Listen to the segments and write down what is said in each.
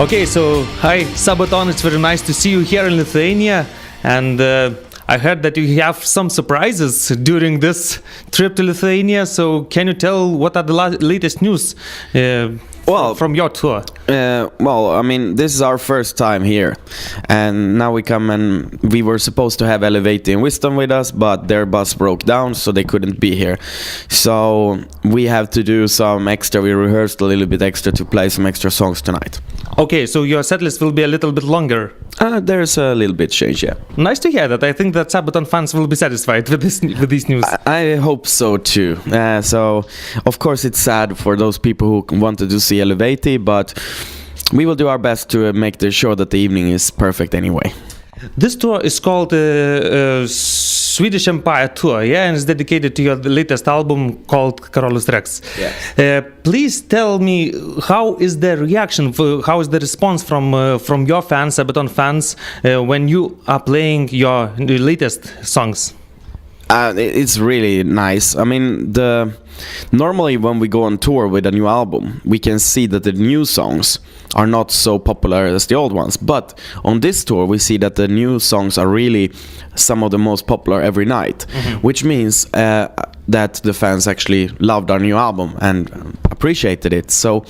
Okay, so hi SABATON, it's very nice to see you here in Lithuania, and I heard that you have some surprises during this trip to Lithuania, so can you tell what are the latest news from your tour? Well, I mean, this is our first time here, and now we come, and we were supposed to have Elevate and Wisdom with us, but their bus broke down, so they couldn't be here. So we have to do some extra. We rehearsed a little bit extra to play some extra songs tonight. Okay, so your setlist will be a little bit longer. There's a little bit change, yeah. Nice to hear that. I think that SABATON fans will be satisfied with this news. I hope so too. So, of course, it's sad for those people who wanted to see Elevate, but we will do our best to make sure that the evening is perfect anyway. This tour is called Swedish Empire Tour, yeah, and it's dedicated to your latest album called Karolus Rex. Yeah. Please tell me, how is the reaction, how is the response from your fans, SABATON fans, when you are playing your latest songs? It's really nice. I mean, normally when we go on tour with a new album, we can see that the new songs are not so popular as the old ones. But on this tour, we see that the new songs are really some of the most popular every night, which means that the fans actually loved our new album and appreciated it. So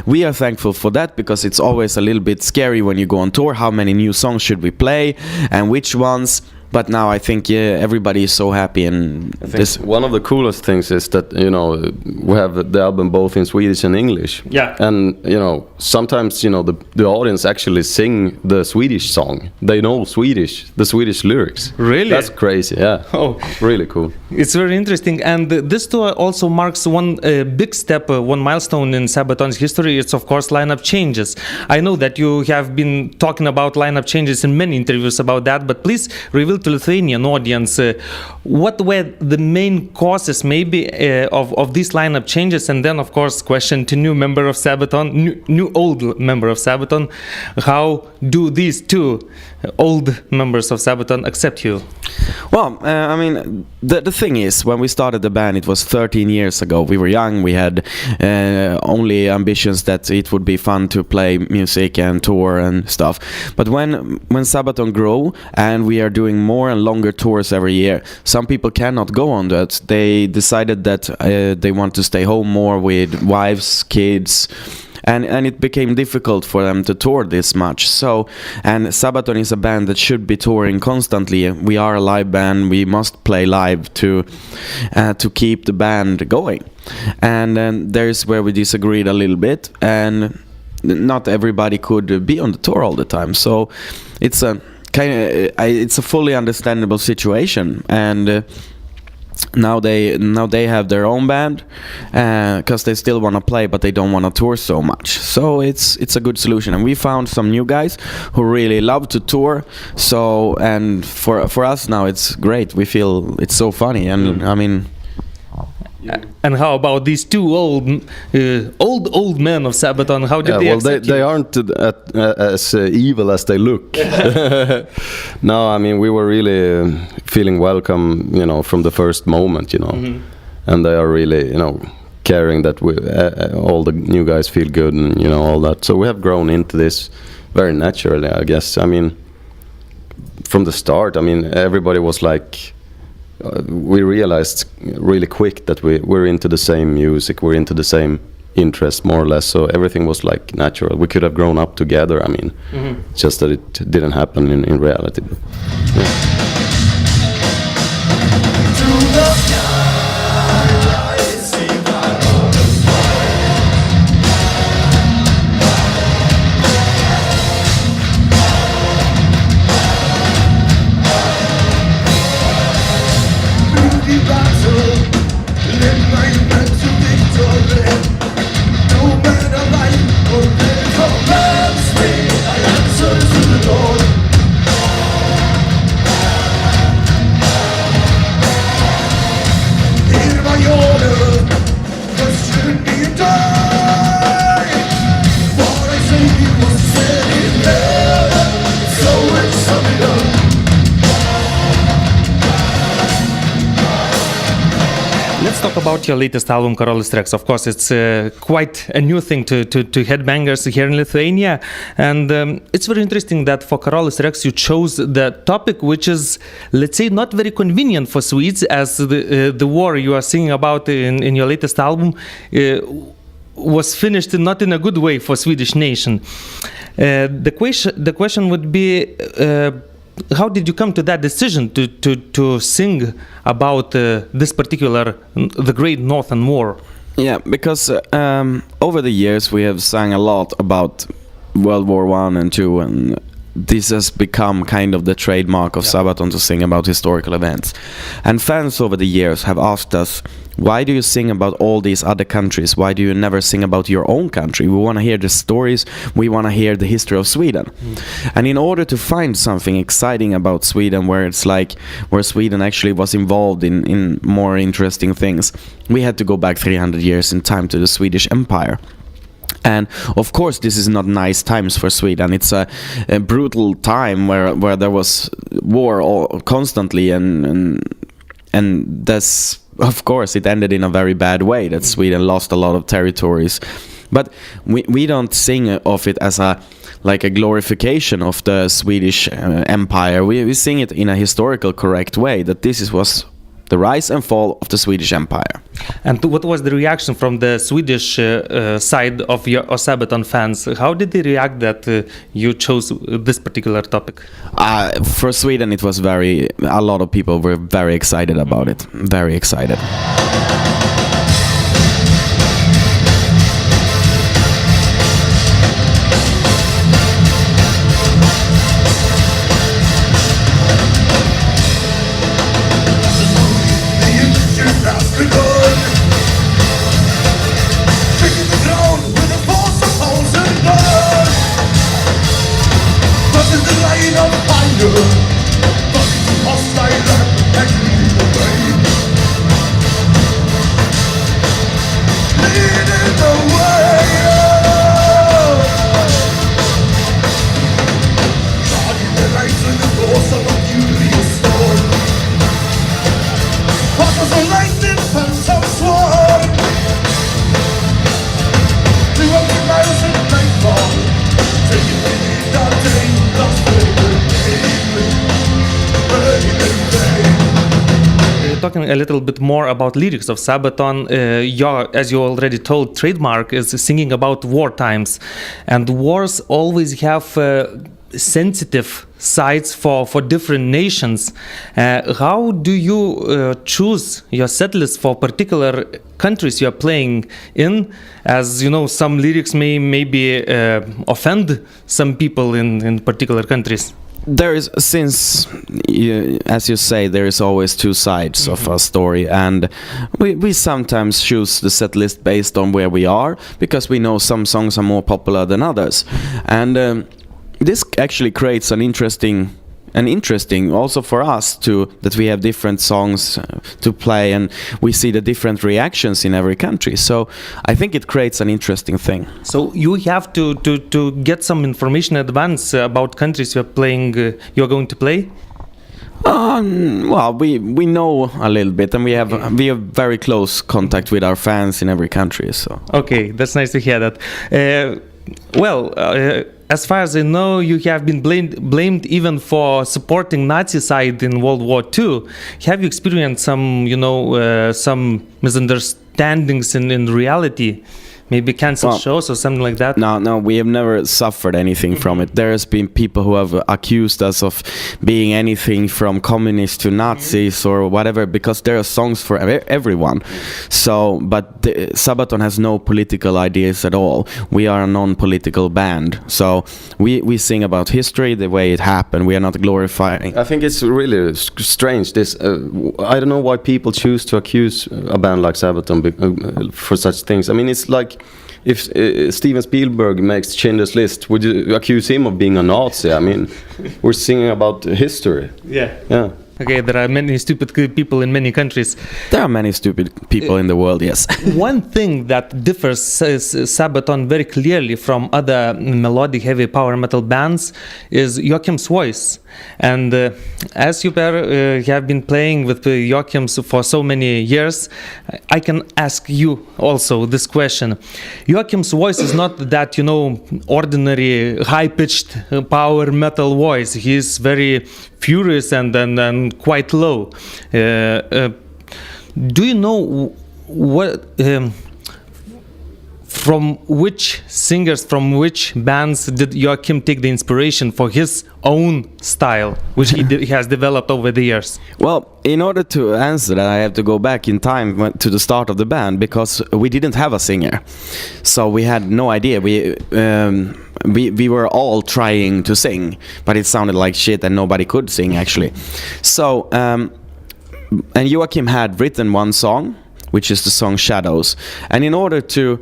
we are thankful for that, because it's always a little bit scary when you go on tour. How many new songs should we play and which ones? But now I think everybody is so happy, and this one of the coolest things is that, you know, we have the album both in Swedish and English. Yeah. And you know, sometimes, you know, the audience actually sing the Swedish song. They know Swedish, the Swedish lyrics. Really? That's crazy. Yeah. Oh, really cool. It's very interesting, and this tour also marks one big step, one milestone in SABATON's history. It's of course lineup changes. I know that you have been talking about lineup changes in many interviews about that, but please reveal to Lithuanian audience what were the main causes maybe of these lineup changes, and then of course question to new member of SABATON, new old member of SABATON, how do these two old members of SABATON accept you? Well, I mean, the thing is, when we started the band, it was 13 years ago. We were young, we had only ambitions that it would be fun to play music and tour and stuff. But when SABATON grew and we are doing more and longer tours every year, some people cannot go on that. They decided that they want to stay home more with wives, kids, and it became difficult for them to tour this much. So, and SABATON is a band that should be touring constantly. We are a live band. We must play live to keep the band going. And then there's where we disagreed a little bit, and not everybody could be on the tour all the time. So it's a it's a fully understandable situation, and now they have their own band because they still want to play, but they don't want to tour so much. So it's a good solution, and we found some new guys who really love to tour. So, and for us now it's great. We feel it's so funny, and I mean. And how about these two old men of SABATON? How did they accept you? They aren't as evil as they look. No, I mean, we were really feeling welcome, you know, from the first moment, you know. And they are really, you know, caring that we all the new guys feel good, and you know, all that. So we have grown into this very naturally, I guess. I mean, from the start, I mean, everybody was like. We realized really quick that we're into the same music, we're into the same interest, more or less. So everything was like natural. We could have grown up together. I mean, just that it didn't happen in reality. Yeah. talk about your latest album, Karolus Rex. Of course, it's quite a new thing to headbangers here in Lithuania. And it's very interesting that for Karolus Rex you chose the topic which is, let's say, not very convenient for Swedes, as the war you are singing about in your latest album was finished not in a good way for Swedish nation. The question would be, how did you come to that decision to sing about this particular, the Great Northern War? Yeah, because over the years we have sang a lot about World War I and II, and this has become kind of the trademark of Sabaton to sing about historical events. And fans over the years have asked us, why do you sing about all these other countries? Why do you never sing about your own country? We want to hear the stories, we want to hear the history of Sweden. And in order to find something exciting about Sweden, where it's like, where Sweden actually was involved in more interesting things, we had to go back 300 years in time to the Swedish Empire. And of course this is not nice times for Sweden. It's a brutal time where there was war constantly, and that's, of course, it ended in a very bad way, that Sweden lost a lot of territories. But we don't sing of it as a glorification of the Swedish Empire. We sing it in a historical correct way, that this was the rise and fall of the Swedish Empire. And what was the reaction from the Swedish side of your Sabaton fans? How did they react that you chose this particular topic? For Sweden, it was a lot of people were very excited about it. Very excited. Talking a little bit more about lyrics of Sabaton, as you already told, trademark is singing about war times, and wars always have sensitive sides for different nations. How do you choose your set list for particular countries you are playing in? As you know, some lyrics maybe offend some people in particular countries. There is, since, as you say, there is always two sides of a story, and we sometimes choose the set list based on where we are, because we know some songs are more popular than others. And this actually creates an interesting also for us that we have different songs to play, and we see the different reactions in every country. So I think it creates an interesting thing. So you have to get some information in advance about countries you're going to play? Well, we know a little bit, and we have very close contact with our fans in every country. So okay, that's nice to hear that. As far as I know, you have been blamed even for supporting Nazi side in World War II. Have you experienced some misunderstandings in reality? Maybe cancelled shows or something like that? No, we have never suffered anything from it. There has been people who have accused us of being anything from communists to Nazis or whatever, because there are songs for everyone. So, but Sabaton has no political ideas at all. We are a non-political band. So we sing about history, the way it happened. We are not glorifying. I think it's really strange. This I don't know why people choose to accuse a band like Sabaton for such things. I mean, it's like, if Steven Spielberg makes Schindler's List, would you accuse him of being a Nazi? I mean, we're singing about history. Yeah. Okay, there are many stupid people in many countries. There are many stupid people in the world, yes. One thing that differs Sabaton very clearly from other melodic heavy power metal bands is Joachim's voice. And as you have been playing with Joachim's for so many years, I can ask you also this question. Joachim's voice is not that, ordinary high-pitched power metal voice. He is very furious and quite low. Do you know what from which singers, from which bands did Joachim take the inspiration for his own style, which he has developed over the years? Well, in order to answer that, I have to go back in time to the start of the band, because we didn't have a singer, so we had no idea. We were all trying to sing, but it sounded like shit and nobody could sing actually. So and Joachim had written one song, which is the song Shadows, and in order to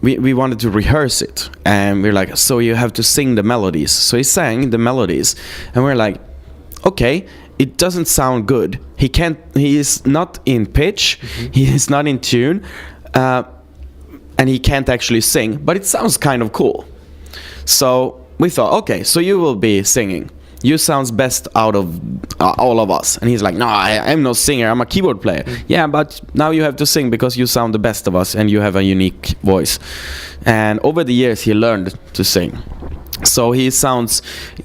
we wanted to rehearse it, and we're like, so you have to sing the melodies. So he sang the melodies, and we're like, okay, it doesn't sound good. He is not in pitch, he is not in tune, and he can't actually sing, but it sounds kind of cool. So we thought, okay, so you will be singing. You sounds best out of all of us. And he's like, no, I'm no singer, I'm a keyboard player. Yeah, but now you have to sing because you sound the best of us and you have a unique voice. And over the years he learned to sing. So he sounds,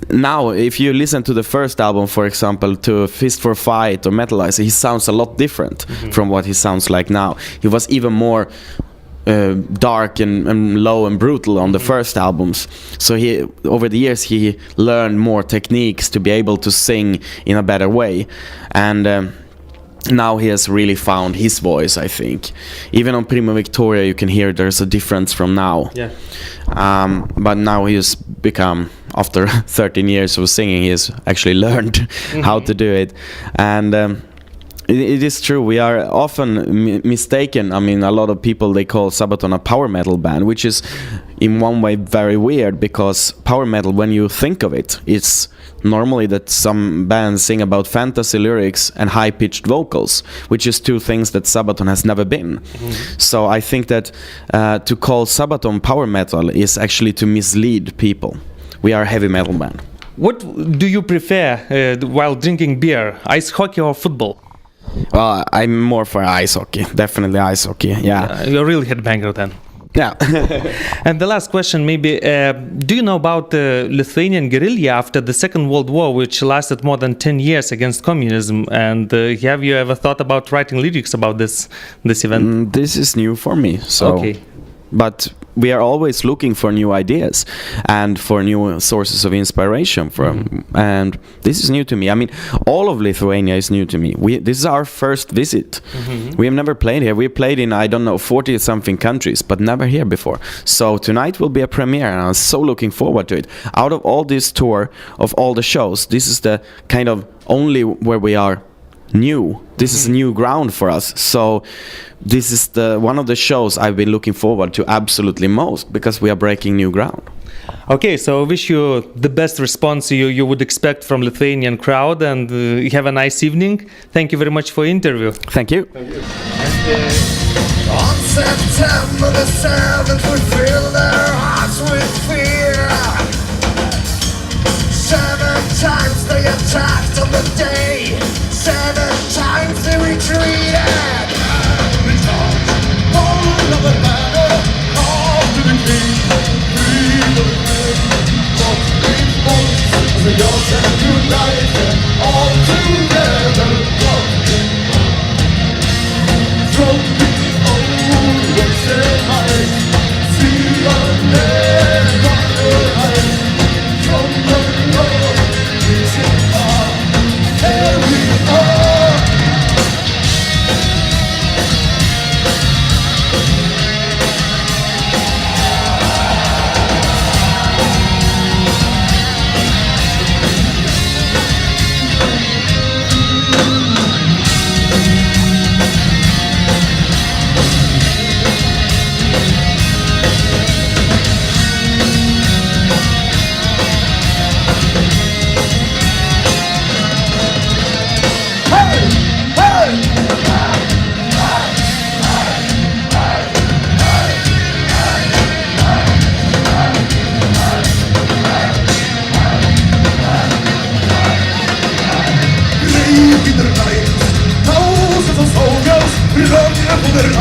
now if you listen to the first album, for example, to Fist for Fight or Metalizer, he sounds a lot different from what he sounds like now. He was even more dark and low and brutal on the first albums. So over the years he learned more techniques to be able to sing in a better way, and now he has really found his voice, I think. Even on Prima Victoria you can hear there's a difference from now. Yeah. But now he has become, after 13 years of singing, he has actually learned how to do it. And it is true, we are often mistaken. I mean, a lot of people, they call Sabaton a power metal band, which is in one way very weird, because power metal, when you think of it, it's normally that some bands sing about fantasy lyrics and high-pitched vocals, which is two things that Sabaton has never been. So I think that to call Sabaton power metal is actually to mislead people. We are a heavy metal band. What do you prefer while drinking beer, ice hockey or football? Well, I'm more for ice hockey, definitely ice hockey, yeah. You're really headbanger then. Yeah. And the last question maybe, do you know about the Lithuanian guerrilla after the Second World War, which lasted more than 10 years against communism? And have you ever thought about writing lyrics about this event? This is new for me, so. Okay. But we are always looking for new ideas and for new sources of inspiration and this is new to me. I mean, all of Lithuania is new to me. This is our first visit. We have never played here. We played in, I don't know, 40 something countries, but never here before. So tonight will be a premiere, and I'm so looking forward to it. Out of all this tour of all the shows, this is the kind of only where we are new. This is new ground for us. So this is one of the shows I've been looking forward to absolutely most, because we are breaking new ground. Okay, so I wish you the best response you would expect from Lithuanian crowd, and have a nice evening. Thank you very much for the interview. Thank you. Thank you. On September the 7th we fill their hearts with fear. 7 times they attacked on the day, 7 times they retreated. All of the banner, all to the king, free to the king, as we all stand united, all together, from the old western heights, see the never heights, from the north, reaching far, every poder